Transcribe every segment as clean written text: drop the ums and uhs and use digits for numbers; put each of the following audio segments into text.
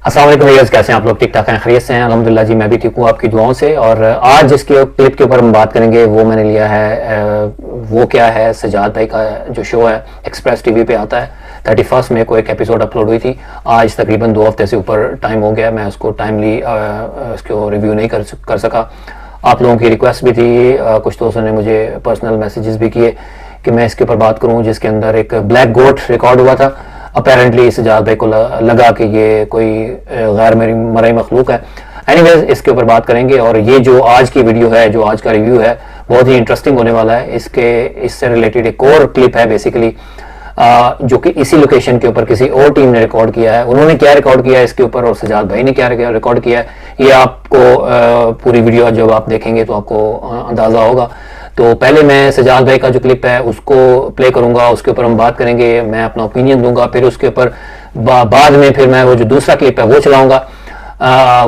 अस्सलाम वालेकुम व्यूअर्स, कैसे हैं आप लोग? ठीक ठाक हैं, खैरियत से हैं? अल्हम्दुलिल्लाह जी, मैं भी ठीक हूँ आपकी दुआओं से। और आज जिस क्लिप के ऊपर हम बात करेंगे वो मैंने लिया है, वो क्या है, सजाद भाई का जो शो है एक्सप्रेस टीवी पे आता है। 31 मई को एक एपिसोड अपलोड हुई थी। आज तकरीबन 2 हफ्ते से ऊपर टाइम हो गया, मैं उसको टाइमली उसको रिव्यू नहीं कर सका। आप लोगों की रिक्वेस्ट भी थी, कुछ दोस्तों ने मुझे पर्सनल मैसेजेस भी किए कि मैं इसके ऊपर बात करूं, जिसके अंदर एक ब्लैक गोट रिकॉर्ड हुआ था। अपेरेंटली सजाद भाई को लगा कि ये कोई गैर मरई मखलूक है। एनीवेज, इसके ऊपर बात करेंगे। और ये जो आज की वीडियो है, जो आज का रिव्यू है, बहुत ही इंटरेस्टिंग होने वाला है। इससे रिलेटेड एक और क्लिप है बेसिकली, जो कि इसी लोकेशन के ऊपर किसी और टीम ने रिकॉर्ड किया है। उन्होंने क्या रिकॉर्ड किया है इसके ऊपर, और सजाद भाई ने क्या रिकॉर्ड किया है, ये आपको पूरी वीडियो जब आप देखेंगे तो आपको अंदाजा होगा। तो पहले मैं सजाद भाई का जो क्लिप है उसको प्ले करूंगा, उसके ऊपर हम बात करेंगे, मैं अपना ओपिनियन दूंगा। फिर उसके ऊपर बाद में फिर मैं वो जो दूसरा क्लिप है वो चलाऊंगा।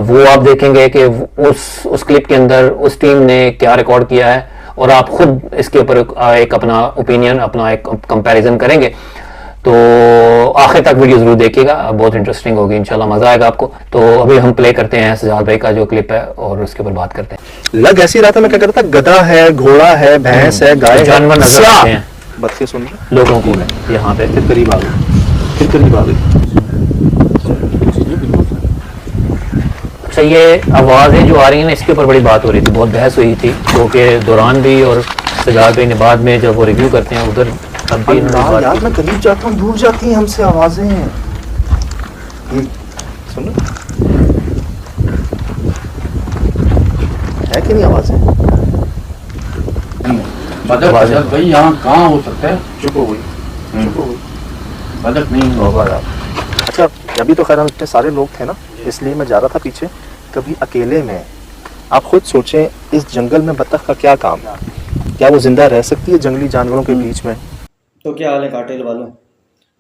वो आप देखेंगे कि उस क्लिप के अंदर उस टीम ने क्या रिकॉर्ड किया है, और आप खुद इसके ऊपर एक अपना ओपिनियन, अपना एक कंपैरिजन करेंगे। तो आखिर तक वीडियो जरूर देखिएगा, बहुत इंटरेस्टिंग होगी, इंशाल्लाह मजा आएगा आपको। तो अभी हम प्ले करते हैं सजाद भाई का जो क्लिप है और उसके ऊपर बात करते हैं। लग ऐसी रहा था, मैं क्या करता था, गधा है, घोड़ा है, भैंस है, गाय, जानवर नजर आते हैं बत्ती सुन रहे लोगों को यहाँ पे। फिर करीब आ गए, फिर करीब आ गए। अच्छा, ये आवाजें जो आ रही हैं ना, इसके ऊपर बड़ी बात हो रही थी, बहुत बहस हुई थी शो के दौरान भी, और सजाद भाई ने बाद में जब वो रिव्यू करते हैं उधर तब भी यार मैं करीब जाता हूँ, दूर जाती हैं हमसे आवाजें। ये सुनो, है कि नहीं आवाजें? बजट भाई यहाँ कहाँ हो सकता है? चुप हो गई, चुप हो गई, बजट नहीं होगा। अच्छा, अभी तो खैर हम इतने सारे लोग थे ना, इसलिए मैं जा रहा था पीछे। कभी अकेले में आप खुद सोचें, इस जंगल में बत्तख का क्या काम है? क्या वो जिंदा रह सकती है जंगली जानवरों के बीच में? तो क्या हाल है काटेल वालों?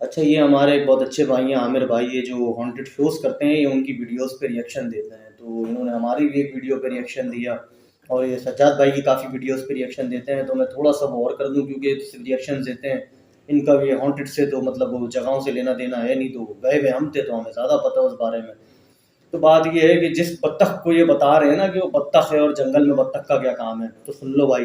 अच्छा, ये हमारे एक बहुत अच्छे भाई हैं आमिर भाई, ये जो हॉन्टेड शोज़ करते हैं, ये उनकी वीडियोस पे रिएक्शन देते हैं। तो इन्होंने हमारी भी एक वीडियो पे रिएक्शन दिया, और ये सज्जाद भाई की काफ़ी वीडियोस पे रिएक्शन देते हैं। तो मैं थोड़ा सा और कर दूं, क्योंकि रिएक्शन देते हैं, इनका भी हॉन्टेड से तो मतलब वो जगहों से लेना देना है नहीं, तो गए हुए हम थे तो हमें ज़्यादा पता है उस बारे में। तो बात ये है कि जिस बत्तख को ये बता रहे हैं ना कि वो बत्तख है और जंगल में बत्तख का क्या काम है, तो सुन लो भाई।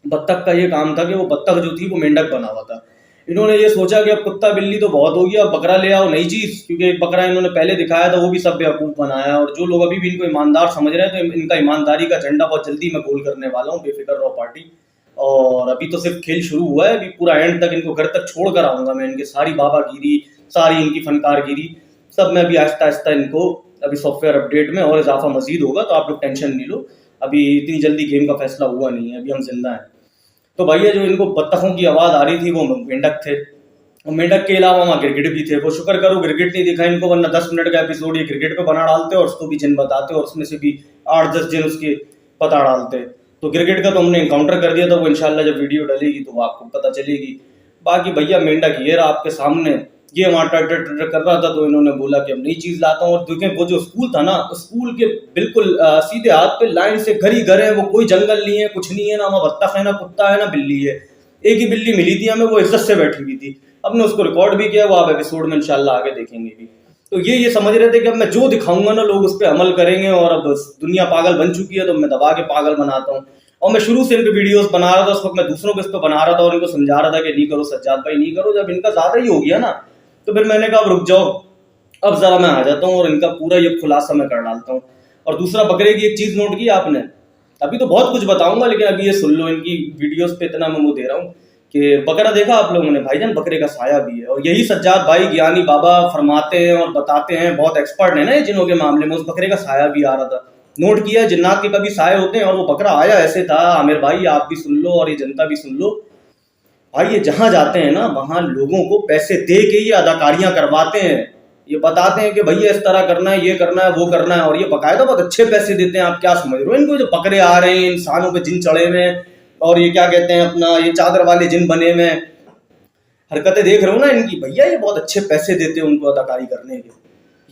बत्तख का ये काम था कि वो बत्तख जो थी वो मेंढक बना हुआ था। इन्होंने ये सोचा कि अब कुत्ता बिल्ली तो बहुत हो गया, अब बकरा ले आओ, नई चीज़। क्योंकि एक बकरा इन्होंने पहले दिखाया था, वो भी सब बेवकूफ़ बनाया। और जो लोग अभी भी इनको ईमानदार समझ रहे हैं, तो इनका ईमानदारी का झंडा बहुत जल्दी मैं गोल करने वाला हूँ, बेफिक्र रहो पार्टी। और अभी तो सिर्फ खेल शुरू हुआ है, अभी पूरा एंड तक इनको घर तक छोड़ कर आऊँगा मैं। इनकी सारी बाबागिरी, सारी इनकी फनकारगिरी, सब मैं अभी आहिस्ता आहिस्ता इनको, अभी सॉफ्टवेयर अपडेट में और इजाफा मजीद होगा, तो आप लोग टेंशन नहीं लो। अभी इतनी जल्दी गेम का फैसला हुआ नहीं है, अभी हम जिंदा हैं। तो भैया जो इनको बत्तखों की आवाज़ आ रही थी वो मेंढक थे, और मेंढक के अलावा वहाँ गिरगिट भी थे। वो शुक्र करो गिरगिट नहीं दिखा इनको, वरना 10 मिनट का एपिसोड ये क्रिकेट पे बना डालते और उसको भी जिन बताते, और उसमें से भी 8-10 जिन उसके पता डालते। तो गिरगिट का तो हमने इनकाउंटर कर दिया था, वो इंशाल्लाह जब वीडियो डलेगी तो वो आपको पता चलेगी। बाकी भैया मेंढक ये रहा आपके सामने, ये वहाँ टर कर रहा था, तो इन्होंने बोला कि अब नई चीज़ लाता हूँ। और देखें वो जो स्कूल था ना, स्कूल के बिल्कुल सीधे हाथ पे लाइन से घर ही घर है, वो कोई जंगल नहीं है, कुछ नहीं है, ना वहाँ बत्तख है, ना कुत्ता है, ना बिल्ली है। एक ही बिल्ली मिली थी हमें, वो इज्जत से बैठी हुई थी। हमने उसको रिकॉर्ड भी किया, वो आप एपिसोड में इंशाल्लाह आगे देखेंगे भी। तो ये समझ रहे थे कि अब मैं जो दिखाऊंगा ना लोग उस पर अमल करेंगे, और अब दुनिया पागल बन चुकी है तो मैं दबा के पागल बनाता हूँ। और मैं शुरू से इन पे वीडियोस बना रहा था, उस वक्त मैं दूसरों को इस पर बना रहा था और इनको समझा रहा था कि नहीं करो सज्जाद भाई, नहीं करो। जब इनका ज़्यादा ही हो गया ना, तो फिर मैंने कहा अब रुक जाओ, अब ज़रा मैं आ जाता हूँ और इनका पूरा ये खुलासा मैं कर डालता हूँ। और दूसरा, बकरे की एक चीज़ नोट की आपने, अभी तो बहुत कुछ बताऊंगा, लेकिन अभी ये सुन लो, इनकी वीडियोस पे इतना मैं वो दे रहा हूँ कि बकरा देखा आप लोगों ने भाईजान, बकरे का साया भी है। और यही सज्जाद भाई ज्ञानी बाबा फरमाते हैं और बताते हैं, बहुत एक्सपर्ट है ना ये जिनों के मामले में। उस बकरे का साया भी आ रहा था, नोट किया, जिन्नात के कभी साये होते हैं, और वो बकरा आया ऐसे था। आमिर भाई आप भी सुन लो और ये जनता भी सुन लो भाई, ये जहाँ जाते हैं ना वहाँ लोगों को पैसे दे के ये अदाकारियाँ करवाते हैं। ये बताते हैं कि भैया इस तरह करना है, ये करना है, वो करना है, और ये बाकायदा बहुत अच्छे पैसे देते हैं। आप क्या समझ रहे हो इनको? जो बकरे आ रहे हैं, इंसानों पे जिन चढ़े हुए हैं, और ये क्या कहते हैं अपना, ये चादर वाले जिन बने हुए हैं, हरकतें देख रहे हो ना इनकी, भैया ये बहुत अच्छे पैसे देते हैं उनको अदाकारी करने के।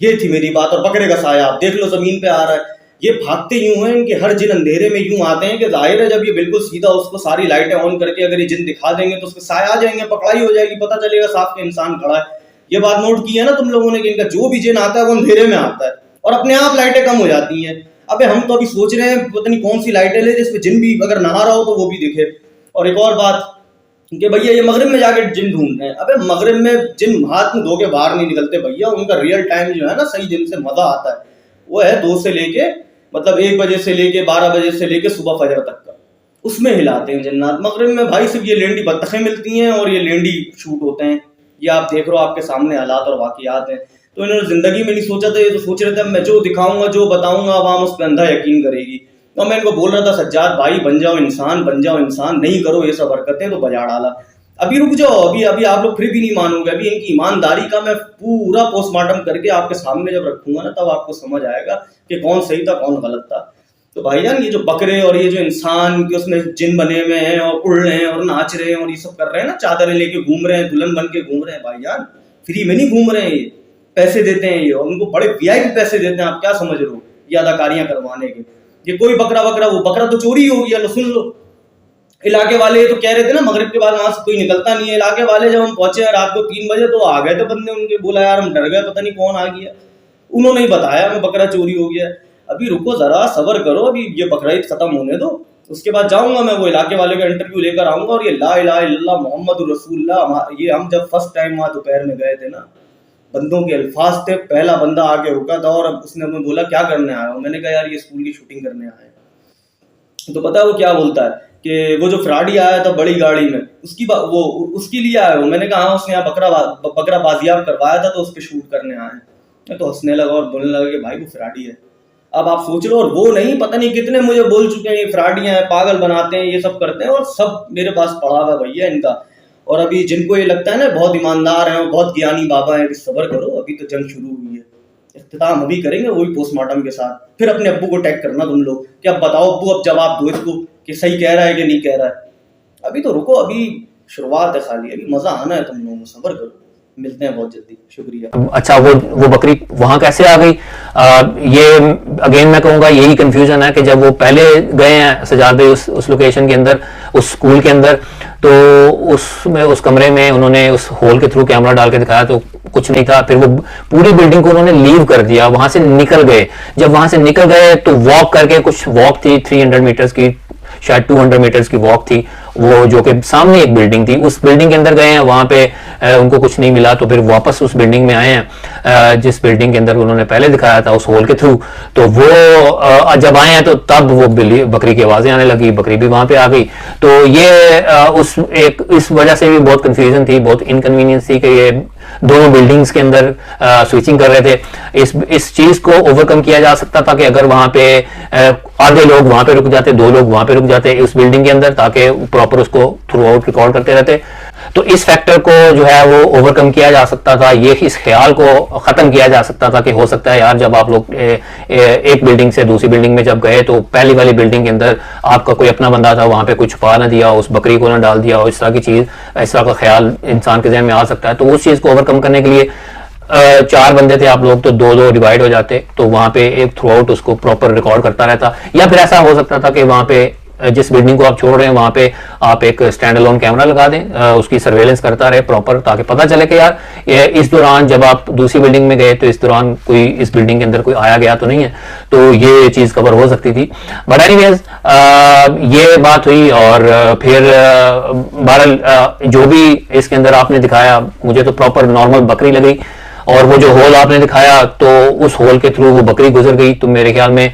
ये थी मेरी बात। और बकरे का साया आप देख लो, जमीन पे आ रहा है, ये भागते यूं हैं, इनके हर जिन अंधेरे में यूं आते हैं कि जाहिर है जब ये बिल्कुल सीधा उसको सारी लाइटें ऑन करके अगर ये जिन दिखा देंगे तो उसके साया आ जाएंगे, पकड़ाई हो जाएगी, पता चलेगा साफ के इंसान खड़ा है। ये बात नोट की है ना तुम लोगों ने कि इनका जो भी जिन आता है वो अंधेरे में आता है और अपने आप लाइटें कम हो जाती हैं। अबे हम तो अभी सोच रहे हैं पता नहीं कौन सी लाइटें ले जिसपे जिन भी अगर नहा रहा हो तो वो भी दिखे। और एक और बात कि भैया ये मगरिब में जाके जिन ढूंढ रहे हैं। अबे मगरिब में जिन हाथ में धो के बाहर नहीं निकलते भैया, उनका रियल टाइम जो है ना सही जिन से मजा आता है वो है 2 से लेके मतलब 1 बजे से लेके 12 बजे से लेके सुबह फजर तक का, उसमें हिलाते हैं जन्नत। मगरिब में भाई सिर्फ ये लेंडी बत्तखें मिलती हैं और ये लेंडी शूट होते हैं। ये आप देख रहे हो, आपके सामने हालात और वाकयात हैं। तो इन्होंने जिंदगी में नहीं सोचा था, ये तो सोच रहे थे मैं जो दिखाऊंगा जो बताऊंगा आवाम उस पर अंधा यकीन करेगी। तो मैं इनको बोल रहा था सज्जाद भाई बन जाओ इंसान, नहीं करो ये सब हरकतें, तो बजा डाला। अभी रुक जाओ, अभी आप लोग फिर भी नहीं मानोगे। अभी इनकी ईमानदारी का मैं पूरा पोस्टमार्टम करके आपके सामने जब रखूंगा ना तब आपको समझ आएगा कि कौन सही था कौन गलत था। तो भाईजान ये जो बकरे और ये जो इंसान के उसमें जिन बने हुए हैं और उड़ रहे हैं और नाच रहे हैं और ये सब कर रहे हैं ना, चादरें लेके घूम रहे हैं, दुल्हन बन के घूम रहे हैं, भाईजान फ्री में नहीं घूम रहे हैं, ये पैसे देते हैं ये, और उनको बड़े वीआईपी पैसे देते हैं। आप क्या समझ रहे हो ये अदाकारियां करवाने के? ये कोई बकरा वो बकरा तो चोरी हो गया। लो सुन लो, इलाके वाले तो कह रहे थे ना मगरिब के बाद वहां से कोई निकलता नहीं है। इलाके वाले जब हम पहुंचे रात को 3 बजे तो आ गए थे बंदे उनके, बोला यार हम डर गए पता नहीं कौन आ गया। उन्होंने ही बताया हमें बकरा चोरी हो गया। अभी रुको जरा सब्र करो, अभी ये बकरा ईद खत्म होने दो, उसके बाद जाऊंगा मैं वो इलाके वाले का इंटरव्यू लेकर आऊंगा। और ये ला इलाहा इल्लल्लाह मोहम्मद रसूलुल्लाह, ये हम जब फर्स्ट टाइम वहां दोपहर में गए थे ना, बंदों के अल्फाज थे। पहला बंदा आके रुका था और उसने हमें बोला क्या करने आए हो? मैंने कहा यार ये स्कूल की शूटिंग करने आए हैं। तो पता है वो क्या बोलता है कि वो जो फ्राडी आया था बड़ी गाड़ी में वो उसके लिए आया हो। मैंने कहा हाँ, उसने यहाँ बकरा बाजियाब करवाया था तो उस पर शूट करने आए हैं। तो हंसने लगा और बोलने लगा कि भाई वो फ्राडी है। अब आप सोच लो, और वो नहीं पता नहीं कितने मुझे बोल चुके हैं ये फ्राडियां हैं, पागल बनाते हैं, ये सब करते हैं, और सब मेरे पास पड़ा हुआ भैया इनका। और अभी जिनको ये लगता है ना बहुत ईमानदार हैं और बहुत ज्ञानी बाबा हैं, सब्र करो, अभी तो जंग शुरू हुई है। इख्तिताम अभी करेंगे वही पोस्टमार्टम के साथ। फिर अपने अब्बू को टैग करना तुम लोग कि अब बताओ अब्बू, अब जवाब दो इसको कि सही कह रहा है कि नहीं कह रहा है। अभी तो रुको, अभी शुरुआत है खाली, अभी मजा आना है तुम लोगों को, सब्र करो, मिलते हैं बहुत जल्दी। शुक्रिया। अच्छा, वो बकरी वहां कैसे आ गई? ये अगेन मैं कहूंगा यही कंफ्यूजन है कि जब वो पहले गए हैं सजाद भाई उस लोकेशन के अंदर, उस स्कूल के अंदर, तो उस कमरे में उन्होंने उस होल के थ्रू कैमरा डाल के दिखाया तो कुछ नहीं था। फिर वो पूरी बिल्डिंग को उन्होंने लीव कर दिया, वहां से निकल गए। जब वहां से निकल गए तो वॉक करके, कुछ वॉक थी 300 मीटर्स की, शायद 200 मीटर्स की वॉक थी वो, जो कि सामने एक बिल्डिंग थी, उस बिल्डिंग के अंदर गए हैं। वहां पे उनको कुछ नहीं मिला तो फिर वापस उस बिल्डिंग में आए हैं जिस बिल्डिंग के अंदर उन्होंने पहले दिखाया था उस होल के थ्रू। तो वो जब आए हैं तो तब वो बकरी की आवाजें आने लगी, बकरी भी वहां पे आ गई। तो ये इस वजह से भी बहुत कंफ्यूजन थी, बहुत इनकन्वीनियंस थी कि ये दोनों बिल्डिंग्स के अंदर स्विचिंग कर रहे थे। इस चीज को ओवरकम किया जा सकता था कि अगर वहां पे आधे लोग वहां पे रुक जाते, 2 लोग वहां पे रुक जाते उस बिल्डिंग के अंदर, ताकि प्रॉपर उसको थ्रू आउट रिकॉर्ड करते रहते। तो इस फैक्टर को जो है वो ओवरकम किया जा सकता था, ये इस ख्याल को खत्म किया जा सकता था कि हो सकता है यार जब आप लोग एक बिल्डिंग से दूसरी बिल्डिंग में जब गए तो पहली वाली बिल्डिंग के अंदर आपका कोई अपना बंदा था, वहां पे कुछ छुपा ना दिया, उस बकरी को ना डाल दिया, और इस तरह की चीज, इस तरह का ख्याल इंसान के जहन में आ सकता है। तो उस चीज को ओवरकम करने के लिए 4 बंदे थे आप लोग, तो 2-2 डिवाइड हो जाते, तो वहां पे एक थ्रू आउट उसको प्रॉपर रिकॉर्ड करता रहता। या फिर ऐसा हो सकता था कि वहां पे जिस बिल्डिंग को आप छोड़ रहे हैं वहां पे आप एक स्टैंड अलोन कैमरा लगा दें, उसकी सर्वेलेंस करता रहे प्रॉपर, ताकि पता चले कि यार इस दौरान जब आप दूसरी बिल्डिंग में गए तो इस दौरान कोई इस बिल्डिंग के अंदर कोई आया गया तो नहीं है। तो ये चीज कवर हो सकती थी। बट एनीवेज ये बात हुई, और फिर बहरहाल जो भी इसके अंदर आपने दिखाया, मुझे तो प्रॉपर नॉर्मल बकरी लगी, और वो जो होल आपने दिखाया तो उस होल के थ्रू वो बकरी गुजर गई, तो मेरे ख्याल में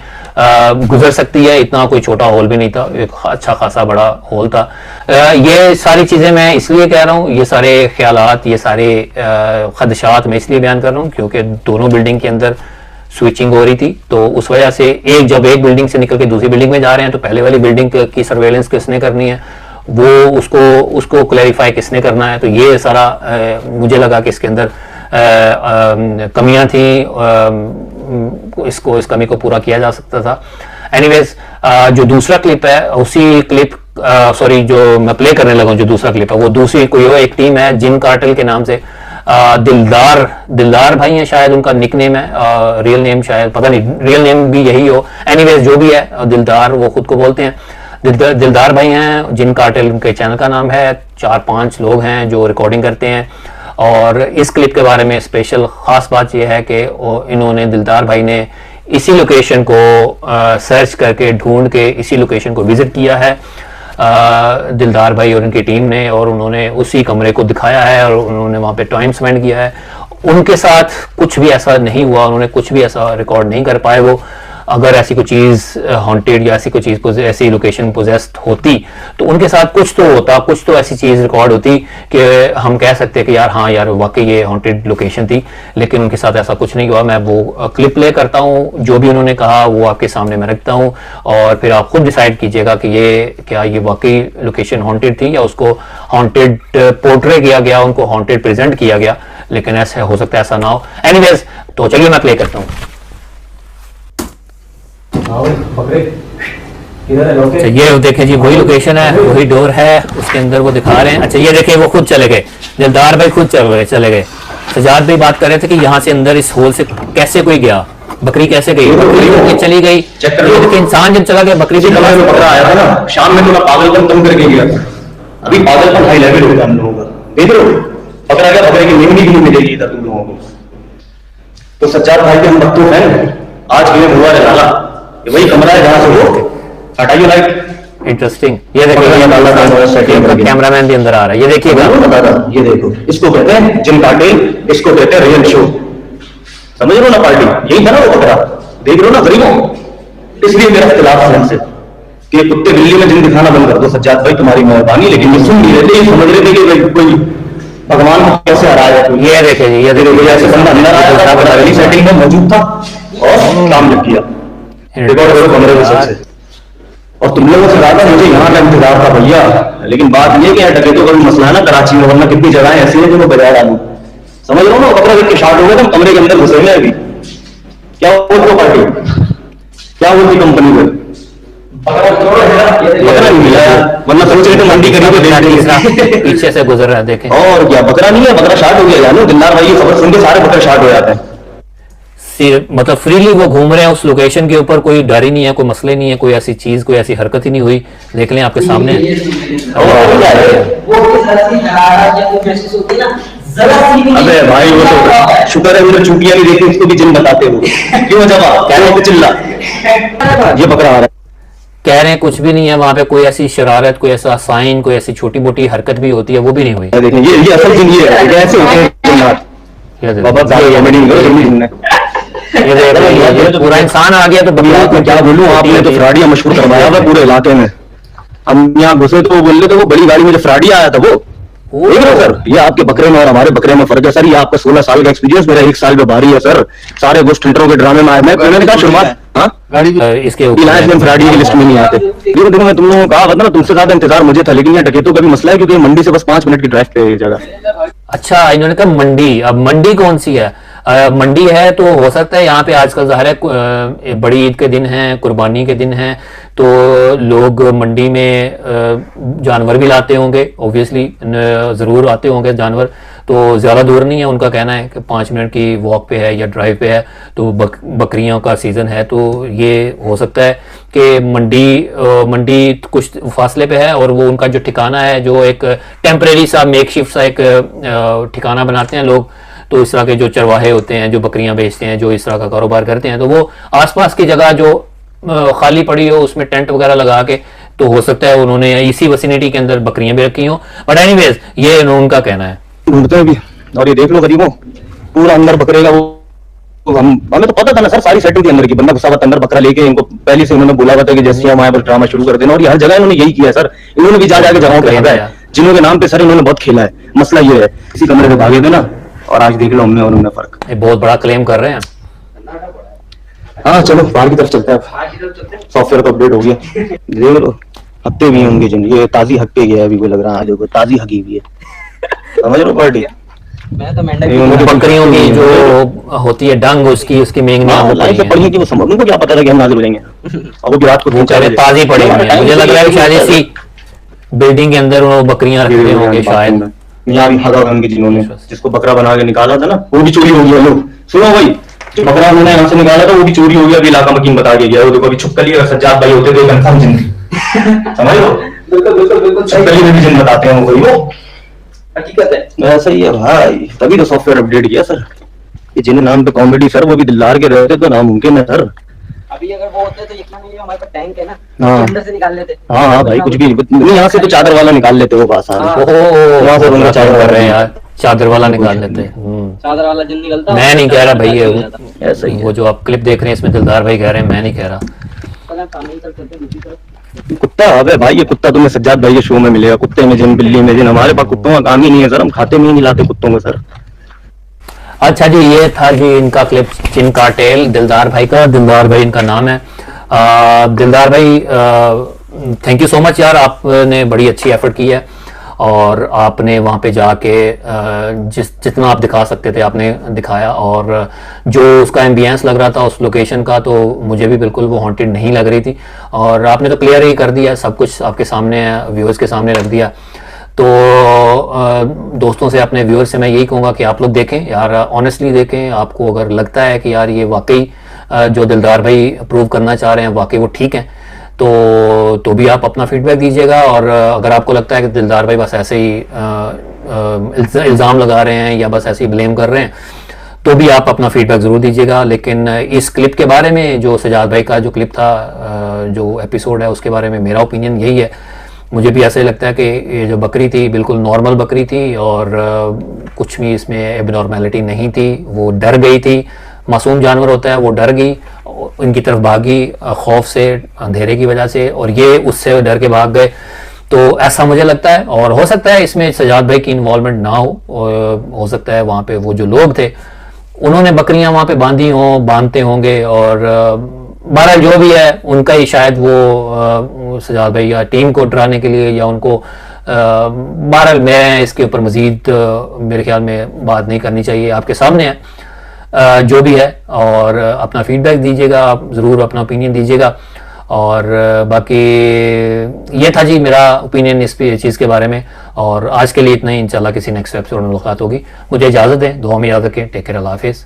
गुजर सकती है। इतना कोई छोटा होल भी नहीं था, एक अच्छा खासा बड़ा होल था। ये सारी चीजें मैं इसलिए कह रहा हूँ, ये सारे ख्यालात, ये सारे खदशात मैं इसलिए बयान कर रहा हूँ क्योंकि दोनों बिल्डिंग के अंदर स्विचिंग हो रही थी। तो उस वजह से जब एक बिल्डिंग से निकल के दूसरी बिल्डिंग में जा रहे हैं तो पहले वाली बिल्डिंग की सर्वेलेंस किसने करनी है, वो उसको क्लैरिफाई किसने करना है। तो ये सारा मुझे लगा कि इसके अंदर कमियां थी, इस कमी को पूरा किया जा सकता था। एनीवेज जो दूसरा क्लिप है, उसी क्लिप जो मैं प्ले करने लगा हूं, जो दूसरा क्लिप है वो दूसरी कोई एक टीम है जिन कार्टेल के नाम से, दिलदार भाई हैं शायद उनका निक नेम है, रियल नेम शायद पता नहीं, रियल नेम भी यही हो। एनीवेज जो भी है, दिलदार वो खुद को बोलते हैं। दिलदार भाई हैं जिन कार्टेल, उनके चैनल का नाम है। 4-5 लोग हैं जो रिकॉर्डिंग करते हैं, और इस क्लिप के बारे में स्पेशल ख़ास बात यह है कि इन्होंने, दिलदार भाई ने इसी लोकेशन को सर्च करके ढूंढ के इसी लोकेशन को विज़िट किया है, दिलदार भाई और उनकी टीम ने, और उन्होंने उसी कमरे को दिखाया है और उन्होंने वहाँ पे टाइम स्पेंड किया है। उनके साथ कुछ भी ऐसा नहीं हुआ, उन्होंने कुछ भी ऐसा रिकॉर्ड नहीं कर पाए वो। अगर ऐसी कोई चीज़ हॉन्टेड या ऐसी कोई चीज़ ऐसी लोकेशन पोजेस्ड होती तो उनके साथ कुछ तो होता, कुछ तो ऐसी चीज़ रिकॉर्ड होती कि हम कह सकते कि यार हाँ यार वाकई ये हॉन्टेड लोकेशन थी, लेकिन उनके साथ ऐसा कुछ नहीं हुआ। मैं वो क्लिप प्ले करता हूँ, जो भी उन्होंने कहा वो आपके सामने मैं रखता हूँ, और फिर आप खुद डिसाइड कीजिएगा कि ये वाकई लोकेशन हॉन्टेड थी या उसको हॉन्टेड पोर्ट्रे किया गया, उनको हॉन्टेड प्रेजेंट किया गया, लेकिन ऐसा हो सकता है ऐसा ना हो। एनीवेज, तो चलिए मैं प्ले करता हूँ। अच्छा, ये देखें जी, वही लोकेशन है, वही डोर है, उसके अंदर वो दिखा रहे हैं। अच्छा ये देखें, वो खुद चले गए, दिलदार भाई खुद चले गए। सजाद भाई बात कर रहे थे कि यहाँ से अंदर इस होल से कैसे कोई गया, बकरी कैसे गई, बकरी चली गई। ये इंसान जब चला गया, बकरी भी कमरे में पकड़ा आया था ना, शाम में थोड़ा पागलपन कम करके गया था, अभी पागलपन हाई लेवल होगा हम लोगों का। देख लो पकड़ा गया, बकरे की नींद भी नहीं मिलेगी इधर तुम लोगों को। तो सज्जाद भाई के हम बख्तूर हैं, आज के लिए हुआ डाला, वही कमरा है जहां से वो हटाइए लाइट। इंटरेस्टिंग, ये देखिए कैमरामैन भी अंदर आ रहा है, ये देखिएगा, ये देखो, इसको कहते हैं जिन काटिल, इसको कहते हैं रियल शो। समझ लो ना पार्टी, यही था ना वो पकड़ा, देख लो ना गरीबों। इसलिए मेरा इख्तिलाफ है हमसे कि कुत्ते बिल्ली में जिन दिखाना बंद कर दो। सज्जाद भाई तुम्हारी मेहरबानी, लेकिन ये सुन नहीं रहे थे, ये समझ रहे थे कि कोई भगवान को कैसे हराया। ये देखिए जी, ये देखिए जैसे बंदा अंदर आया था, पहली सेटिंग में मौजूद था और काम जब किया रिकॉर्ड करो कमरे में सबसे। और तुम लोगों से कहा था मुझे यहाँ का इंतजार था भैया, लेकिन बात ये कि डकैतों का भी मसला है ना कराची में, वरना कितनी जगह ऐसी है जो मैं बजा डालू। समझ लो ना, कपड़ा देख के शार्ट हो गया तो कमरे के अंदर घुसे हैं। अभी क्या बोलते पार्टी, क्या बोलती कंपनी में, बकरा नहीं मिला, वरना सोच रहे थे मंडी करीब पीछे से गुजर रहा है, देखें। और क्या, बकरा नहीं है, बकरा शार्ट हो गया। जानो दिलदार भाई खबर सुन के सारे बकरे शार्ट हो जाते हैं। मतलब फ्रीली वो घूम रहे हैं उस लोकेशन के ऊपर, कोई डर ही नहीं है, कोई मसले नहीं है, कोई ऐसी चीज, कोई ऐसी हरकत ही नहीं हुई। देख लें आपके सामने। अबे भाई वो तो शुक्र है मुझे चूतियां नहीं देखी, उसको भी जिन बताते हो। क्यों जवाब क्या हो चिल्ला, ये बकरा आ रहा है। कह रहे हैं कुछ भी नहीं है वहां पे, कोई ऐसी शरारत, कोई ऐसा साइन, कोई ऐसी छोटी मोटी हरकत भी होती है वो भी नहीं हुई। देखें ये असल जिन ये है, ऐसे होते हैं बाबा, ये पूरा इंसान आ गया। तो मैं क्या बोलूं, आपने तो फ्रॉडिया मशहूर करवाया था पूरे इलाके में। हम यहाँ घुसे तो वो बोल रहे थे वो बड़ी गाड़ी में जो फ्रॉडिया आया था वो। देख रहे हो सर, ये आपके बकरे में और हमारे बकरे में फर्क है सर। ये आपका 16 साल का एक्सपीरियंस, मेरा 1 साल में भारी है सर। सारे गोश्त हंटरों के ड्रामे में आए, मैंने कहा शुरुआत इसके फ्रॉडी की लिस्ट में नहीं आते। देखो मैं तुम लोगों को कहा था ना, तुमसे ज्यादा इंतजार मुझे था, लेकिन यहाँ डकैतों का भी मसला है क्योंकि मंडी से बस 5 मिनट की ड्राइव पे जगह। अच्छा, इन्होंने कहा मंडी। अब मंडी कौन सी है? मंडी है तो हो सकता है यहाँ पे आजकल ज़ाहिर है बड़ी ईद के दिन हैं, कुर्बानी के दिन हैं, तो लोग मंडी में जानवर भी लाते होंगे, ऑब्वियसली ज़रूर आते होंगे जानवर। तो ज़्यादा दूर नहीं है, उनका कहना है कि 5 मिनट की वॉक पे है या ड्राइव पे है। तो बकरियों का सीज़न है, तो ये हो सकता है कि मंडी कुछ फासले पे है और वो उनका जो ठिकाना है, जो एक टेम्परेरी सा मेकशिफ्ट सा एक ठिकाना बनाते हैं लोग। तो इस तरह के जो चरवाहे होते हैं, जो बकरियां बेचते हैं, जो इस तरह का कारोबार करते हैं, तो वो आसपास की जगह जो खाली पड़ी हो उसमें टेंट वगैरह लगा के, तो हो सकता है उन्होंने इसी विसिनिटी के अंदर बकरियां भी रखी हों। बट एनीवेज, ये उनका कहना है। ढूंढते हैं भी, और ये देख लो गरीबों, पूरा अंदर बकरे का वो हमें तो पता था ना सर, सारी सेटिंग थी अंदर की। बंदा गुस्सा अंदर बकरा लेके, इनको पहले से उन्होंने बोला हुआ था कि जैसे हम आए बस ड्रामा शुरू कर देना, और ये हर जगह इन्होंने यही किया सर। इन्होंने भी जाके जगहों पे है जिन्होंने नाम पे सर इन्होंने बहुत खेला है। मसला ये है, इसी कमरे में भागे थे ना, और आज देख लो हमने और उनमें फर्क। ये बहुत बड़ा क्लेम कर रहे हैं। हाँ चलो बाहर की तरफ चलते हैं, सॉफ्टवेयर तो अपडेट हो गया। देख लो हफ्ते भी होंगे जिन, ये ताजी हक पे गया अभी को लग रहा है, जो ताजी हकी हुई है। समझ लो पार्टी, बकरियों की जो होती है डंग, उसकी मेंगनियां लाइफ से पड़ी है कि वो समझ, उनको क्या पता था कि हम नाजिल हो जाएंगे, और वो भी रात को ताजी पड़ी हुई है। मुझे लग रहा है शायद इसी बिल्डिंग के अंदर वो बकरियां रखते होंगे शायद। यहाँ भी हगा होंगे जिन्होंने, जिसको बकरा बना के निकाला था ना, वो भी चोरी हो गया। लोग सुनो भाई, जो बकरा उन्होंने यहाँ से निकाला था वो भी चोरी हो गया। अभी इलाका मकीन बता के गया, वो देखो अभी छुपकली अगर सज्जाद भाई होते तो कंफर्म जिंदगी समझ लो। बिल्कुल छुपकली में भी जिन बताते हैं वो, हकीकत है। ऐसा ही है भाई, तभी तो सॉफ्टवेयर अपडेट किया सर। कि जिन्हें नाम पे कॉमेडी सर वो भी दिलदार के रहते तो नामुमकिन है सर। अभी अगर वो होते तो यकीन नहीं, हमारे पास टैंक है ना, हाँ। अंदर से निकाल लेते। हाँ हाँ भाई, कुछ भी नहीं, यहाँ से तो चादर वाला निकाल लेते वो बात हाँ। वहां से बंदा चादर कर रहे हैं यार, चादर वाला निकाल लेते हैं। चादर वाला जिन निकलता। मैं नहीं कह रहा भाई, ये ऐसा ही है। वो जो आप क्लिप देख रहे हैं इसमें दिलदार भाई कह रहे हैं, मैं नहीं कह रहा। कुत्ता अबे भाई, ये कुत्ता तुम्हें सज्जाद भाई के शो में मिलेगा। कुत्ते में जिन, बिल्ली में जिन, हमारे पास कुत्तों का काम ही नहीं है सर, हम खाते में ही नहीं लाते कुत्तों को सर। अच्छा जी, ये था जी इनका क्लिप चिन कार्टेल, दिलदार भाई का। दिलदार भाई इनका नाम है। दिलदार भाई थैंक यू सो मच यार, आपने बड़ी अच्छी एफर्ट की है और आपने वहाँ पे जाके जितना आप दिखा सकते थे आपने दिखाया। और जो उसका एम्बियंस लग रहा था उस लोकेशन का, तो मुझे भी बिल्कुल वो हॉन्टेड नहीं लग रही थी। और आपने तो क्लियर ही कर दिया, सब कुछ आपके सामने व्यूअर्स के सामने रख दिया। तो दोस्तों से, अपने व्यूअर्स से मैं यही कहूँगा कि आप लोग देखें यार, ऑनेस्टली देखें। आपको अगर लगता है कि यार ये वाकई जो दिलदार भाई प्रूव करना चाह रहे हैं वाकई वो ठीक है, तो भी आप अपना फीडबैक दीजिएगा। और अगर आपको लगता है कि दिलदार भाई बस ऐसे ही इल्ज़ाम लगा रहे हैं या बस ऐसे ही ब्लेम कर रहे हैं, तो भी आप अपना फीडबैक ज़रूर दीजिएगा। लेकिन इस क्लिप के बारे में, जो सजाद भाई का जो क्लिप था, जो एपिसोड है, उसके बारे में मेरा ओपिनियन यही है। मुझे भी ऐसे लगता है कि ये जो बकरी थी बिल्कुल नॉर्मल बकरी थी और कुछ भी इसमें एबनॉर्मेलिटी नहीं थी। वो डर गई थी, मासूम जानवर होता है, वो डर गई, इनकी तरफ भागी खौफ से, अंधेरे की वजह से, और ये उससे डर के भाग गए। तो ऐसा मुझे लगता है। और हो सकता है इसमें सजाद भाई की इन्वॉल्वमेंट ना हो सकता है वहाँ पे वो जो लोग थे उन्होंने बकरियां वहाँ पे बांधी हों, बांधते होंगे, और बहरहाल जो भी है उनका ही शायद वो सजाद भाई या टीम को डराने के लिए या उनको बहरहाल मैं इसके ऊपर मजीद मेरे ख्याल में बात नहीं करनी चाहिए। आपके सामने है जो भी है, और अपना फीडबैक दीजिएगा, आप ज़रूर अपना ओपिनियन दीजिएगा। और बाकी ये था जी मेरा ओपिनियन इस चीज़ के बारे में। और आज के लिए इतना ही, इंशाल्लाह किसी नेक्स्ट एपिसोड में मुलाकात होगी। मुझे इजाज़त दें, दुआ में याद रखें। टेक केयर, अल्लाह हाफिज़।